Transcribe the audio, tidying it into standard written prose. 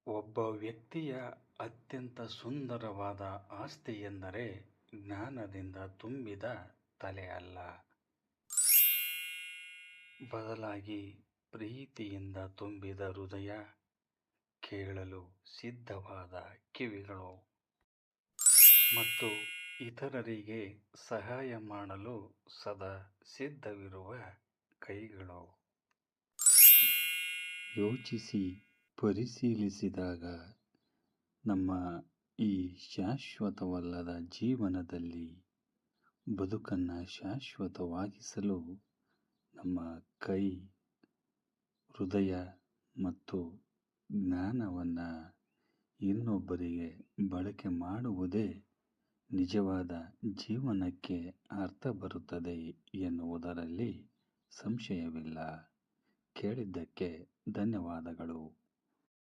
ಒಬ್ಬ ವ್ಯಕ್ತಿಯ ಅತ್ಯಂತ ಸುಂದರವಾದ ಆಸ್ತಿಯೆಂದರೆ ಜ್ಞಾನದಿಂದ ತುಂಬಿದ ತಲೆ ಅಲ್ಲ, ಬದಲಾಗಿ ಪ್ರೀತಿಯಿಂದ ತುಂಬಿದ ಹೃದಯ, ಕೇಳಲು ಸಿದ್ಧವಾದ ಕಿವಿಗಳು ಮತ್ತು ಇತರರಿಗೆ ಸಹಾಯ ಮಾಡಲು ಸದಾ ಸಿದ್ಧವಿರುವ ಕೈಗಳು. ಯೋಚಿಸಿ ಪರಿಶೀಲಿಸಿದಾಗ ನಮ್ಮ ಈ ಶಾಶ್ವತವಲ್ಲದ ಜೀವನದಲ್ಲಿ ಬದುಕನ್ನು ಶಾಶ್ವತವಾಗಿಸಲು ನಮ್ಮ ಕೈ, ಹೃದಯ ಮತ್ತು ಜ್ಞಾನವನ್ನು ಇನ್ನೊಬ್ಬರಿಗೆ ಬಳಕೆ ಮಾಡುವುದೇ ನಿಜವಾದ ಜೀವನಕ್ಕೆ ಅರ್ಥ ಬರುತ್ತದೆ ಎನ್ನುವುದರಲ್ಲಿ ಸಂಶಯವಿಲ್ಲ. ಕೇಳಿದ್ದಕ್ಕೆ ಧನ್ಯವಾದಗಳು.